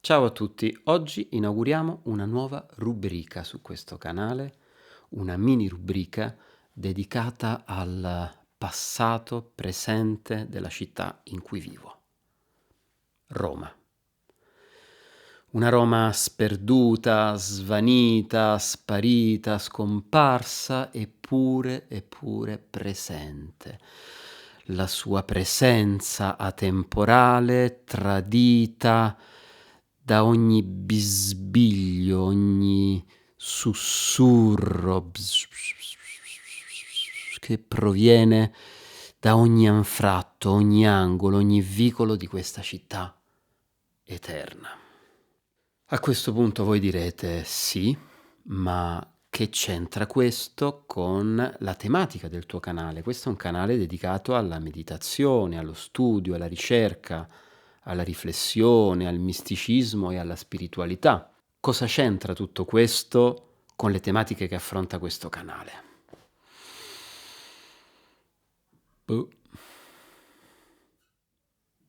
Ciao a tutti, oggi inauguriamo una nuova rubrica su questo canale, una mini rubrica dedicata al passato presente della città in cui vivo, Roma. Una Roma sperduta, svanita, sparita, scomparsa, eppure presente. La sua presenza atemporale, tradita da ogni bisbiglio, ogni sussurro che proviene da ogni anfratto, ogni angolo, ogni vicolo di questa città eterna. A questo punto voi direte sì, ma che c'entra questo con la tematica del tuo canale? Questo è un canale dedicato alla meditazione, allo studio, alla ricerca, alla riflessione, al misticismo e alla spiritualità. Cosa c'entra tutto questo con le tematiche che affronta questo canale?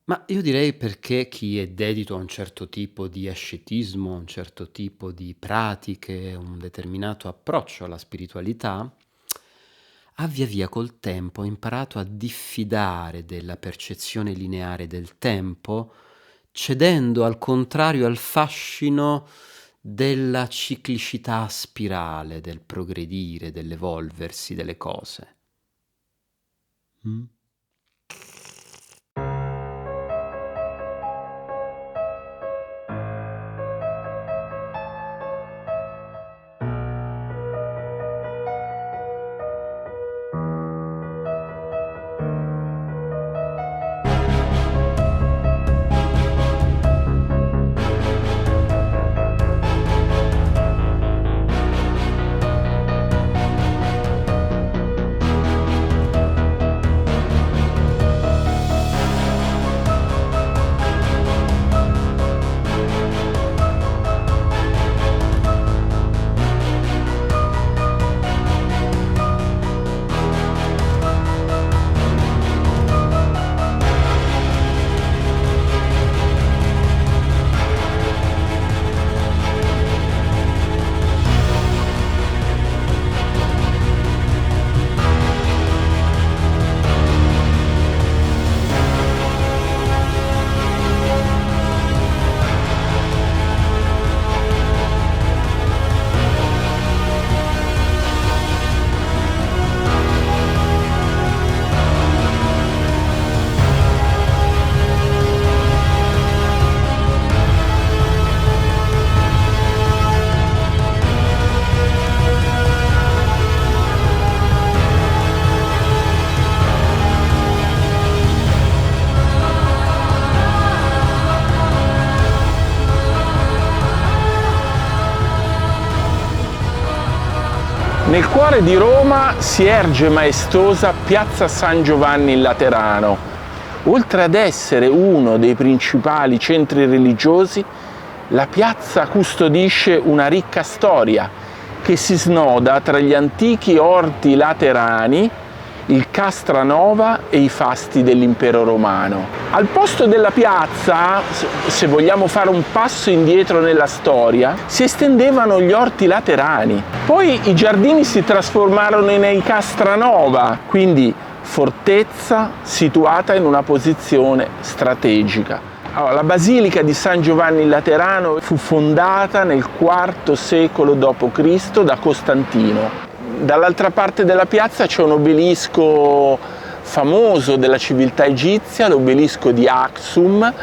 Ma io direi perché chi è dedito a un certo tipo di ascetismo, a un certo tipo di pratiche, un determinato approccio alla spiritualità, ha via via col tempo imparato a diffidare della percezione lineare del tempo, cedendo al contrario al fascino della ciclicità spirale, del progredire, dell'evolversi delle cose. Nel cuore di Roma si erge maestosa Piazza San Giovanni in Laterano. Oltre ad essere uno dei principali centri religiosi, la piazza custodisce una ricca storia che si snoda tra gli antichi orti laterani, il Castranova e i fasti dell'impero romano. Al posto della piazza, se vogliamo fare un passo indietro nella storia, si estendevano gli orti laterani. Poi i giardini si trasformarono nei Castranova, quindi fortezza situata in una posizione strategica. Allora, la Basilica di San Giovanni in Laterano fu fondata nel IV secolo d.C. da Costantino. Dall'altra parte della piazza c'è un obelisco famoso della civiltà egizia, l'obelisco di Axum,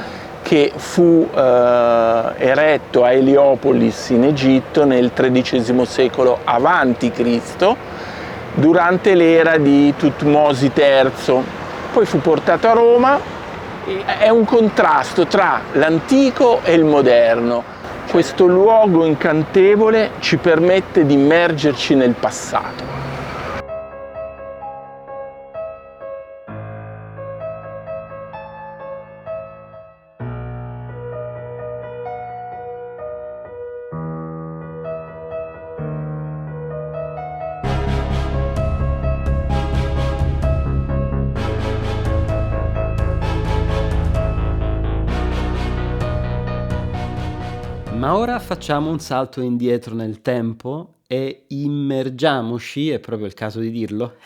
che fu eretto a Eliopolis in Egitto nel XIII secolo a.C., durante l'era di Tutmosi III. Poi fu portato a Roma. È un contrasto tra l'antico e il moderno. Questo luogo incantevole ci permette di immergerci nel passato. Ma ora facciamo un salto indietro nel tempo e immergiamoci, è proprio il caso di dirlo,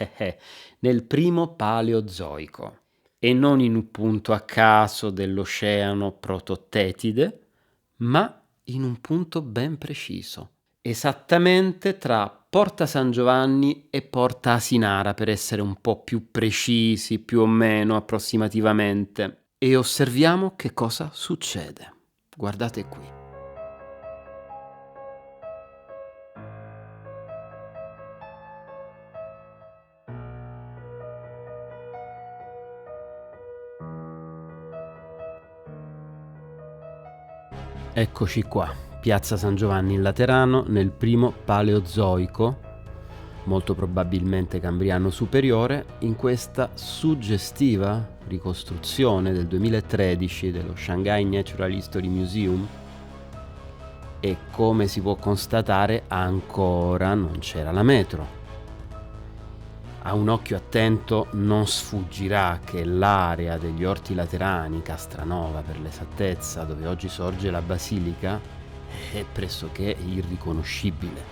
nel primo Paleozoico. E non in un punto a caso dell'oceano Prototetide, ma in un punto ben preciso, esattamente tra Porta San Giovanni e Porta Asinara, per essere un po' più precisi, più o meno approssimativamente. E osserviamo che cosa succede. Guardate qui. Eccoci qua, Piazza San Giovanni in Laterano nel primo Paleozoico, molto probabilmente Cambriano superiore, in questa suggestiva ricostruzione del 2013 dello Shanghai Natural History Museum. E come si può constatare ancora non c'era la metro. A un occhio attento non sfuggirà che l'area degli Orti Laterani, Castranova per l'esattezza, dove oggi sorge la basilica, è pressoché irriconoscibile.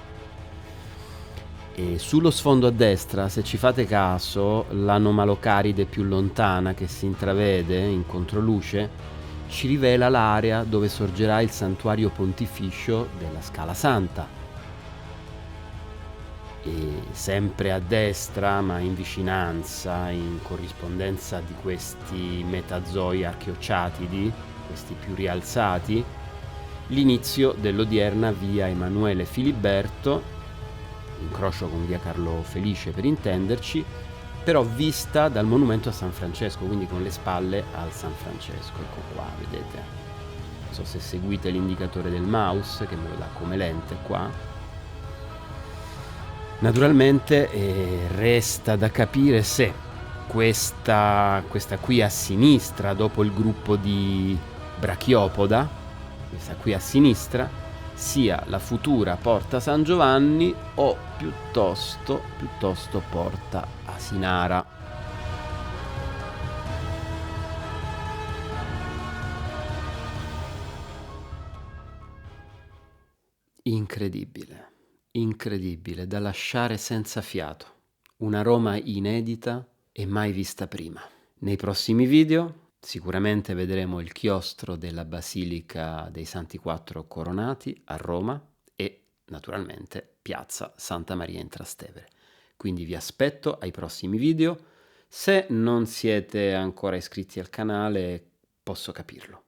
E sullo sfondo a destra, se ci fate caso, l'Anomalocaride più lontana che si intravede in controluce ci rivela l'area dove sorgerà il santuario pontificio della Scala Santa. E sempre a destra, ma in vicinanza, in corrispondenza di questi metazoi archeocciatidi, questi più rialzati, l'inizio dell'odierna via Emanuele Filiberto, incrocio con via Carlo Felice per intenderci, però vista dal monumento a San Francesco, quindi con le spalle al San Francesco. Ecco qua, vedete. Non so se seguite l'indicatore del mouse che me lo dà come lente qua. Naturalmente resta da capire se questa qui a sinistra, dopo il gruppo di Brachiopoda, questa qui a sinistra, sia la futura Porta San Giovanni o piuttosto Porta Asinara. Incredibile, da lasciare senza fiato. Una Roma inedita e mai vista prima. Nei prossimi video sicuramente vedremo il chiostro della Basilica dei Santi Quattro Coronati a Roma e naturalmente Piazza Santa Maria in Trastevere. Quindi vi aspetto ai prossimi video. Se non siete ancora iscritti al canale, posso capirlo.